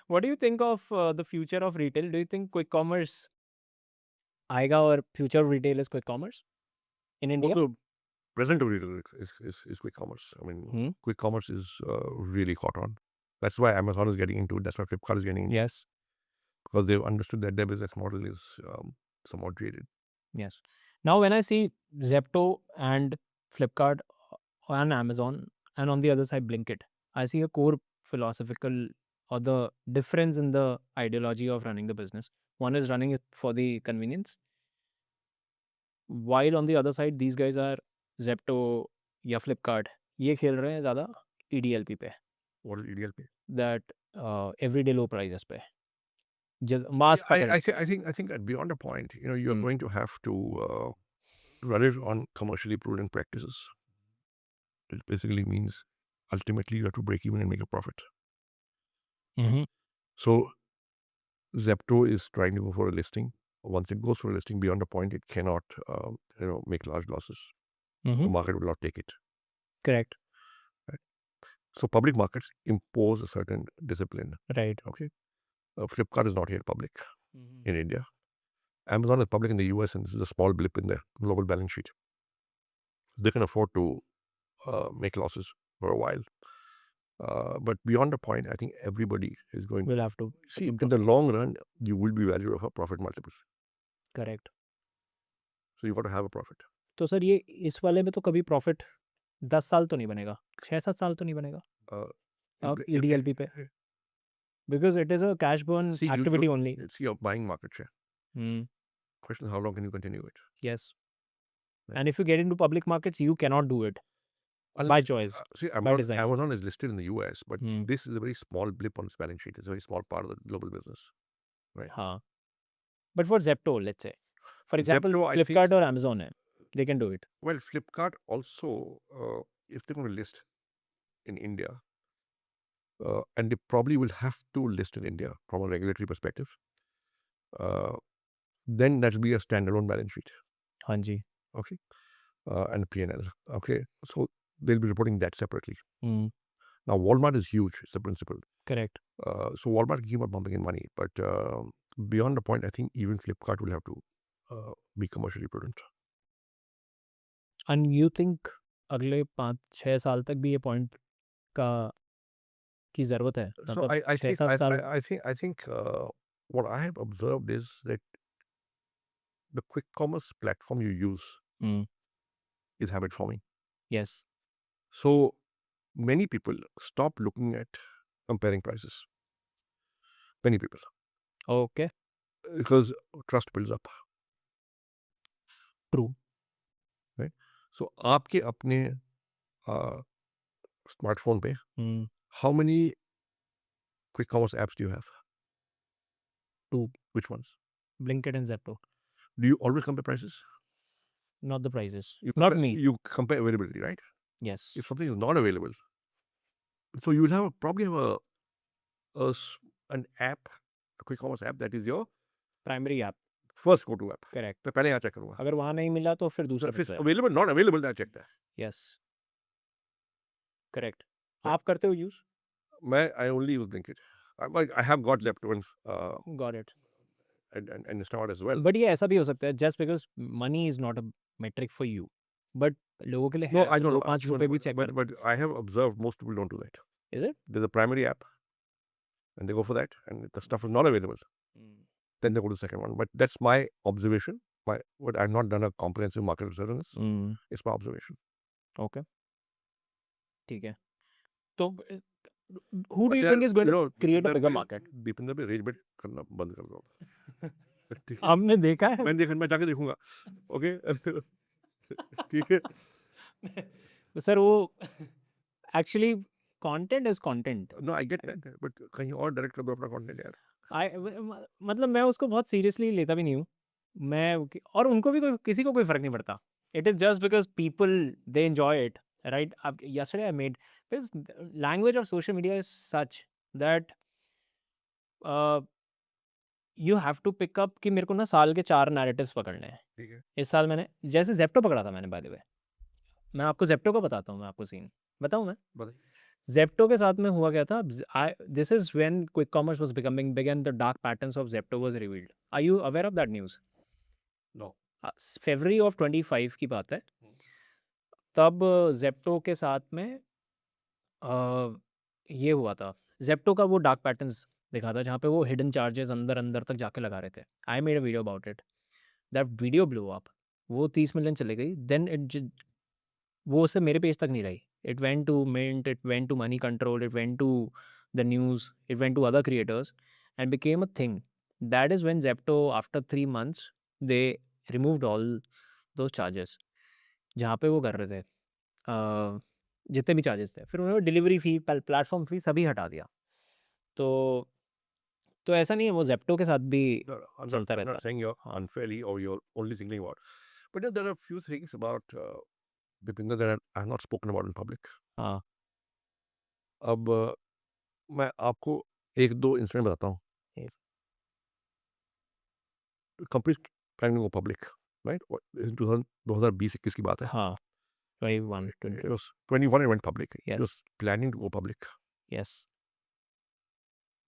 What do you think of the future of retail? Do you think quick commerce आएगा और future of retail is quick commerce in Well, India? the present of retail is quick commerce. I mean, Hmm. quick commerce is really caught on. That's why Amazon is getting into it. That's why Flipkart is getting into it. Yes. Because they've understood that their business model is somewhat jaded. Yes. Now, when I see Zepto and Flipkart and Amazon, and on the other side, Blinkit, I see a core philosophical or the difference in the ideology of running the business. One is running it for the convenience, while on the other side, these guys are Zepto या Flipkart. ये खेल रहे हैं ज़्यादा EDLP पे, What is EDLP? that everyday low prices पे, मास पकड़. I think that beyond a point, you're Hmm. going to have to run it on commercially prudent practices. It basically means ultimately you have to break even and make a profit. Mm-hmm. So Zepto is trying to go for a listing. Once it goes for a listing, beyond a point, it cannot, make large losses. The Mm-hmm. market will not take it. Correct. So public markets impose a certain discipline. Right. Okay, Flipkart is not yet public Mm-hmm. in India. Amazon is public in the US, and this is a small blip in their global balance sheet. They can afford to make losses for a while. But beyond a point, I think everybody is going We'll have to see in the long run, you will be valued of a profit multiple. Correct. So you've got to have a profit. तो sir ये इस वाले में तो कभी profit 10 साल तो नहीं बनेगा, 6-7 साल तो नहीं बनेगा Uh, अब it- EDLP पे, because it is a cash burn see, activity only. you're buying market share. Question is how long can you continue it? Yes. Right. And if you get into public markets, you cannot do it by choice, See, by design. Amazon is listed in the US, but Hmm. this is a very small blip on its balance sheet. It's a very small part of the global business. Right. हाँ. But for Zepto, let's say, for example, Zepto, I think- Flipkart or Amazon है, they can do it. Well, Flipkart also, if they're going to list in India, and they probably will have to list in India from a regulatory perspective, then that will be a standalone balance sheet. हाँ जी. Okay, and P&L. Okay, so they'll be reporting that separately. Hmm. Now, Walmart is huge. It's the principal. Correct. So Walmart can keep on pumping in money, but beyond the point, I think even Flipkart will have to be commercially prudent. And you think अगले 5-6 साल तक भी ये point का की ज़रूरत है? So मतलब I think 6-7 साल. I think what I have observed is that the quick commerce platform you use Hmm. is habit forming. Yes. So many people stop looking at comparing prices. Many people, Okay. because trust builds up. True. Right. So आपके अपने smartphone पे, Hmm. how many quick commerce apps do you have? 2. Which ones? Blinkit and Zepto. Do you always compare prices? Not the prices. You Not compare, me. You compare availability, right? Yes. If something is not available, so you will probably have an app, a quick commerce app that is your Primary app. first go-to app. Correct. तो पहले यहाँ check करूँगा. अगर वहाँ नहीं मिला तो फिर So दूसरा if पे it's जाए. available, not available, then I check that. Yes. Correct. Right. आप करते हो use? I only use Blinkit. I have got Zepto and Got it. and Instacart as well. But ये ऐसा भी हो सकता है just because money is not a metric for you, but लोगों के लिए No, है, I तो don't know. 2-5 रुपए भी check But I have observed most people don't do that. Is it? There's a primary app, and they go for that, and if the stuff is not available, then they go to the second one. But that's my observation. But I've not done a comprehensive market research on this. It's my observation. Okay. ठीक है. तो who do you think is going to create a bigger market? Deepinder पे raise बेट करना बंद कर दो. ठीक है. आपने देखा है? मैं जाके देखूंगा. ओके. ठीक है. सर वो actually content is content. No, I get that, but कहीं और डायरेक्ट कर दो अपना कंटेंट यार. मतलब मैं उसको बहुत सीरियसली लेता भी नहीं हूँ मैं, और उनको भी किसी को कोई फर्क नहीं पड़ता. It is just because people they enjoy it, right? yesterday I made because language of social media is such that you have to pick up कि मेरे को ना साल के 4 नैरेटिव्स पकड़ने हैं. ठीक है. इस साल मैंने जैसे जेप्टो पकड़ा था मैंने, बाय द वे. मैं आपको जेप्टो का बताता हूँ, मैं आपको सीन बताऊँ मैं. बताइए. Zepto के साथ में हुआ क्या था? This is when quick commerce was becoming big and the dark patterns of Zepto was revealed. Are you aware of that news? No. February of 25 की बात है. तब Zepto के साथ में ये हुआ था. Zepto का वो डार्क पैटर्न्स दिखा था जहाँ पे वो हिडन चार्जेस अंदर अंदर तक जाके लगा रहे थे. I made a video about it. That video blow up. वो 30 मिलियन चले गई. देन वो उससे मेरे पेज तक नहीं रही. It went to Mint, it went to Moneycontrol, it went to the news, it went to other creators and became a thing. That is when Zepto after 3 months they removed all those charges जहाँ पे वो कर रहे थे. जितने भी charges थे फिर उन्होंने डिलीवरी फ़ी, प्लेटफॉर्म फ़ी सभी हटा दिया. तो ऐसा नहीं है, वो ज़ेप्टो के साथ भी No, चलता I'm रहता not है. saying you're हाँ. unfairly or you're only singling out. But then there are a few things about Bipinder that I have not spoken about in public. हाँ. अब मैं आपको एक दो इंसिडेंट बताता हूँ. Yes. कंपनी प्लानिंग वो पब्लिक, राइट? 2020-21 की बात है. हाँ. 21, It 22. was 21 it went public. It was Yes. planning to go public. Yes.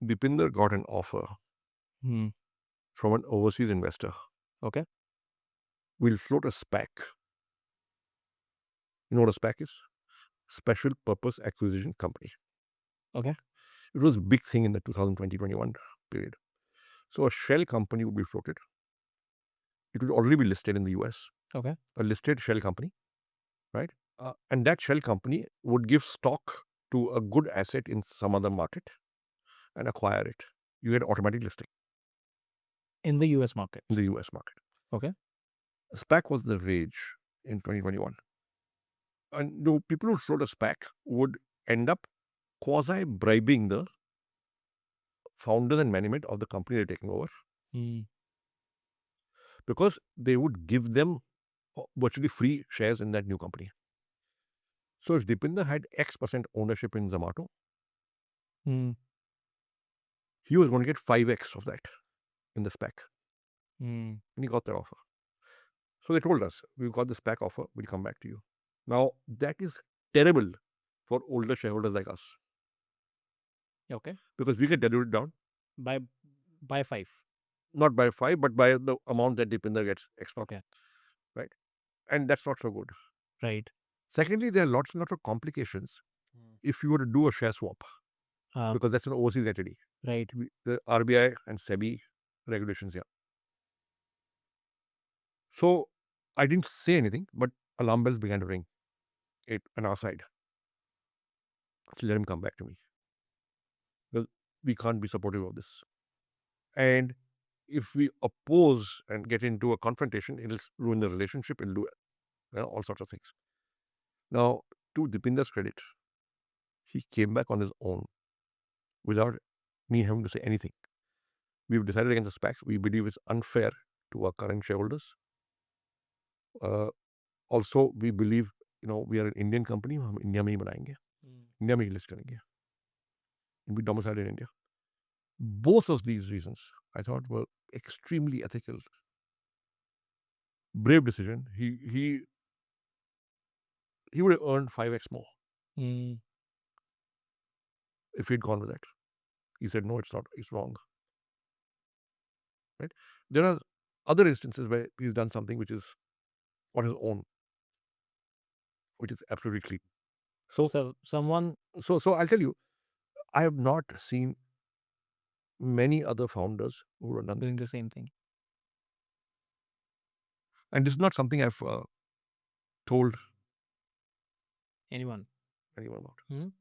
Bipinder got an offer Hmm. from an overseas investor. Okay. We'll float a SPAC. You know what a SPAC is? Special Purpose Acquisition Company. Okay. It was a big thing in the 2020-21 period. So a shell company would be floated. It would already be listed in the US. Okay. A listed shell company, right? And that shell company would give stock to a good asset in some other market and acquire it. You get automatic listing In the US market. in the US market. Okay. SPAC was the rage in 2021. And the people who float a SPAC would end up quasi-bribing the founders and management of the company they're taking over, because they would give them virtually free shares in that new company. So if Deepinder had X% ownership in Zomato, he was going to get 5x of that in the SPAC. And he got that offer. So they told us, we've got the SPAC offer, we'll come back to you. Now, that is terrible for older shareholders like us, Okay. because we get diluted down, By 5. not by 5, but by the amount that Deepinder gets extra. Okay. Right? And that's not so good. Right. Secondly, there are lots and lots of complications if you were to do a share swap, because that's an overseas entity. Right. The RBI and SEBI regulations, yeah. So I didn't say anything, but alarm bells began to ring on our side. So let him come back to me. Well, we can't be supportive of this. And if we oppose and get into a confrontation, it'll ruin the relationship, it'll do all sorts of things. Now, to Dipinder's credit, he came back on his own without me having to say anything. We've decided against the SPAC. We believe it's unfair to our current shareholders. Also, we believe, we are an Indian company. हम India में ही बनाएंगे, India में ही list करेंगे, and we domiciled in India. Both of these reasons I thought were extremely ethical. Brave decision. He would have earned 5x more if he'd gone with that. He said, no, it's not. It's wrong. Right? There are other instances where he's done something which is on his own, which is absolutely clean. So someone. So I'll tell you, I have not seen many other founders who are done doing the same thing. And this is not something I've told Anyone about.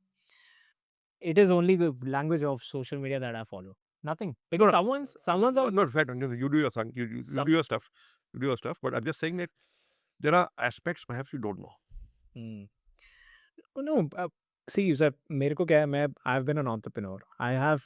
It is only the language of social media that I follow. Nothing. Because someone's out. Not fact. You do your thing. You do your stuff. You do your stuff. But I'm just saying that there are aspects perhaps you don't know. No, see, sir, मेरे को क्या है, I've been an entrepreneur. I have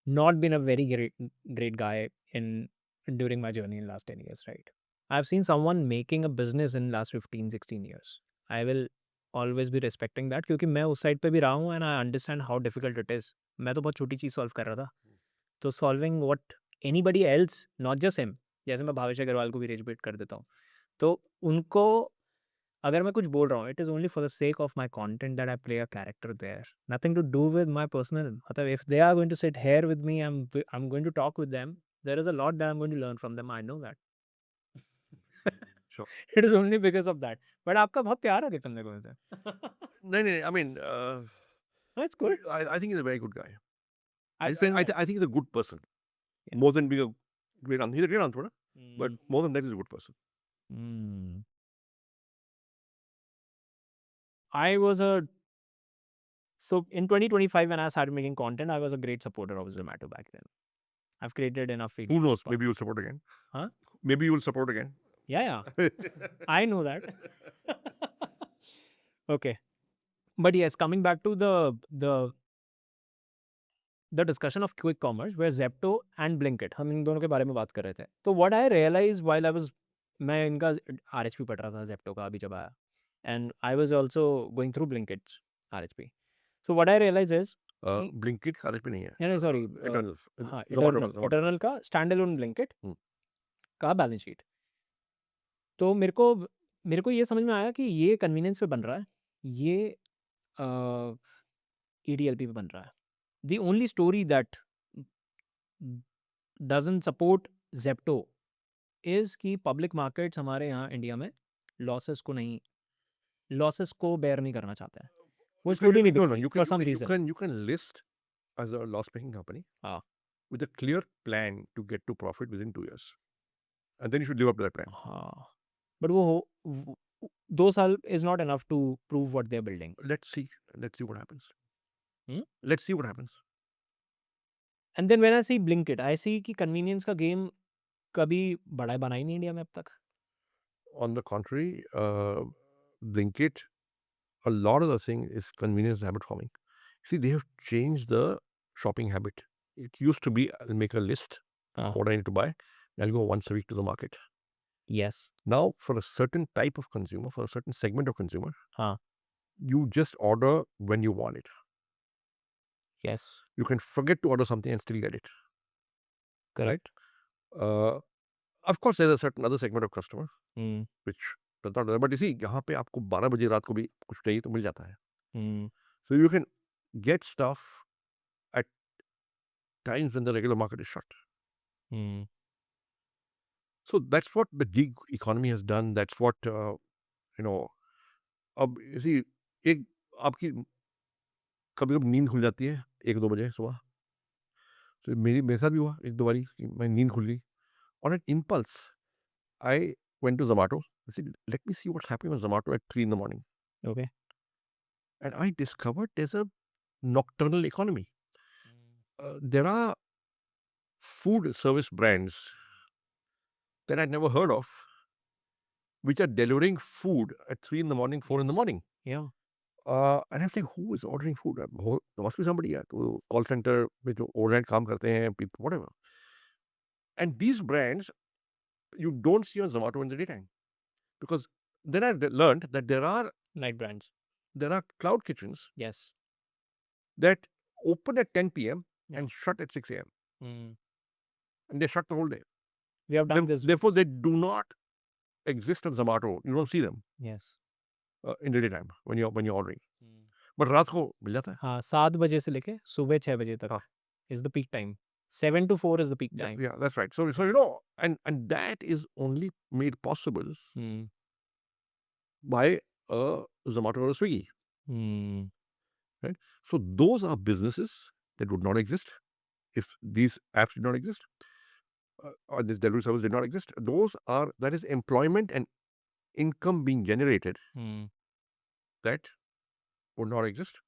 not been a very great guy during my journey in last 10 years, right? I've seen someone making a business in last 15, 16 years. I will always be respecting that, क्योंकि मैं उस side पे भी रहा हूँ and I understand how difficult it is. मैं तो बहुत छोटी चीज़ सॉल्व कर रहा था. तो solving what anybody else, not just him, जैसे मैं भावेश अग्रवाल को भी रेज बेट कर देता हूँ, तो उनको अगर मैं कुछ बोल रहा हूँ, it is only for the sake of my content that I play a character there. Nothing to do with my personal. मतलब if they are going to sit here with me, I'm going to talk with them. There is a lot that I'm going to learn from them. I know that. Sure. It is only because of that. But आपका बहुत प्यार है दीपन देखो से. No, I mean, No, it's good. I think he's a very good guy. I I think he's a good person. Yeah. More than being a great answer. He's a great answer, but Mm. more than that, he's a good person. Mm. I was a so in 2025 when I started making content, I was a great supporter of Zomato back then. I've created enough Who videos. knows? Maybe you'll support again. Huh? Maybe you'll support again. Yeah. I know that. Okay. But yes, coming back to the discussion of quick commerce where Zepto and Blinkit, हम इन दोनों के बारे में बात कर रहे थे. तो what I realized while I was मैं इनका RHP पढ़ रहा था Zepto का अभी जब आया, and I was also going through Blinkit's RHP. So what I realized is Blinkit खारिज पे नहीं है. नहीं सॉरी Eternal. हाँ Zomato का, Zomato. इटर्नल का स्टैंड अलोन ब्लिंकिट हम्म. का बैलेंस शीट. तो मेरे को ये समझ में आया कि ये कन्वीनियंस पे बन रहा है, ये EDLP पे बन रहा है. The only story that doesn't support Zepto is कि पब्लिक मार्केट्स हमारे यहाँ इंडिया में लॉसेस को बेयर नहीं करना चाहते हैं. वो स्टोरी नहीं No, दिखती for some reason. you can list as a loss-making company हाँ with a clear plan to get to profit within 2 years, and then you should live up to that plan. हाँ but वो 2 साल is not enough to prove what they are building. Let's see what happens. Hmm? Let's see what happens. And then when I see Blinkit I see कि convenience का game कभी बना ही नहीं India में अब तक. On the contrary, Blinkit, a lot of the thing is convenience habit forming. See, they have changed the shopping habit. It used to be, I'll make a list of what I need to buy. I'll go once a week to the market. Yes. Now, for a certain type of consumer, for a certain segment of consumer, हाँ. you just order when you want it. Yes. You can forget to order something and still get it. Correct. Of course, there's a certain other segment of customer Hmm. which does not do that. But you see, यहाँ पे आपको 12 बजे रात को भी कुछ चाहिए तो मिल जाता है. Hmm. So you can get stuff at times when the regular market is shut. Hmm. So that's what the gig economy has done. That's what अब you see, एक आपकी कभी कभी नींद खुल जाती है 1-2 बजे सुबह. तो मेरे साथ भी हुआ 1-2 बारी कि मैं नींद खुल गई. On an impulse, I went to Zomato. I said, let me see what's happening on Zomato at 3 in the morning. Okay. And I discovered there's a nocturnal economy. There are food service brands that I'd never heard of, which are delivering food at 3 in the morning, 4 in the Yes. morning. Yeah. And I'm saying, who is ordering food? There must be somebody. तो call center में जो overnight काम करते हैं, people, whatever. And these brands, you don't see on Zomato in the daytime. Because then I learned that there are Night brands. cloud kitchens Yes. that open at 10 p.m. Yeah. and shut at 6 a.m. Hmm. And they shut the whole day. We have done this. Therefore, they do not exist on Zomato. You don't see them Yes. in the daytime when you're ordering. Hmm. But रात को मिल जाता है. हाँ 7 बजे से लेके सुबह 6 बजे तक हाँ. is the peak time. 7 to 4 is the peak time. Yeah, that's right. So and that is only made possible Hmm. by Zomato or Swiggy. Hmm. Right? So those are businesses that would not exist if these apps did not exist, or this delivery service did not exist. That is employment and income being generated Hmm. that would not exist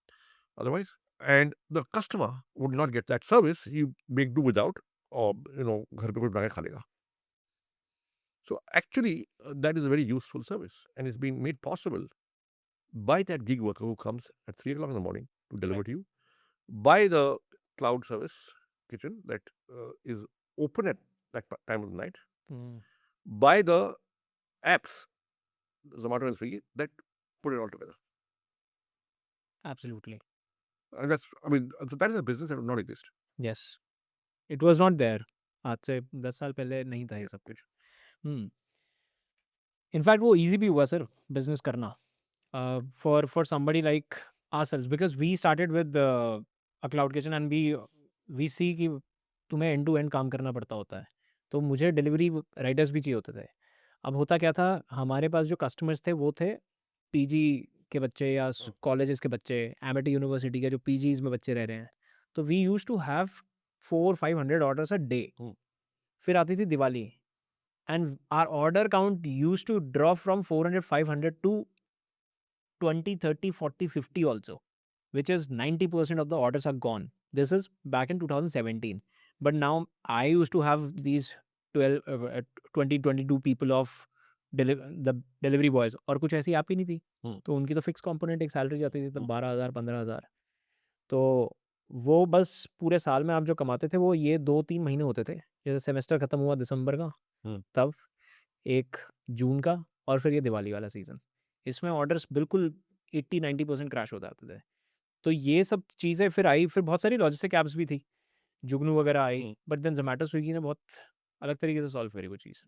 otherwise, and the customer would not get that service. You make do without, or घर पे कोई बना के खा लेगा. So actually, that is a very useful service, and it's being made possible by that gig worker who comes at 3 o'clock in the morning to deliver Right. to you, by the cloud service kitchen that is open at that time of the night, Hmm. by the apps, Zomato and Swiggy, that put it all together. Absolutely. And that is a business that would not exist. Yes. It was not there. आज से 10 साल पहले नहीं था ये सब कुछ. Hmm. In fact वो ईज़ी भी हुआ सर बिज़नेस करना for somebody like ourselves because we started with a cloud kitchen and we see कि तुम्हें एंड टू एंड काम करना पड़ता होता है। तो मुझे डिलीवरी राइडर्स भी चाहिए होते थे। अब होता क्या था हमारे पास जो कस्टमर्स थे वो थे पीजी के बच्चे या कॉलेजेस के बच्चे, एमिटी यूनिवर्सिटी के जो पीजीज़ में बच्चे रह रहे हैं। तो we used to have 400-500 orders a day. फिर आती थी Diwali and our order count used to drop from 400-500 to 20-30-40-50 also, which is 90% of the orders are gone. This is back in 2017, but now I used to have these 12 20-22 people of the delivery boys और कुछ ऐसी app ही नहीं थी। तो उनकी तो fix component एक salary जाती थी तब 12,000 15,000। तो वो बस पूरे साल में आप जो कमाते थे वो ये 2-3 महीने होते थे। जैसे सेमेस्टर खत्म हुआ दिसंबर का, तब एक जून का और फिर ये दिवाली वाला सीज़न। इसमें ऑर्डर्स बिल्कुल 80-90% क्रैश हो जाते थे। तो ये सब चीज़ें फिर आई, फिर बहुत सारी लॉजिस्टिक ऐप्स भी थी, जुगनू वगैरह आई, बट देन ज़ोमैटो, स्विगी ने बहुत अलग तरीके से सॉल्व करी वो चीज़।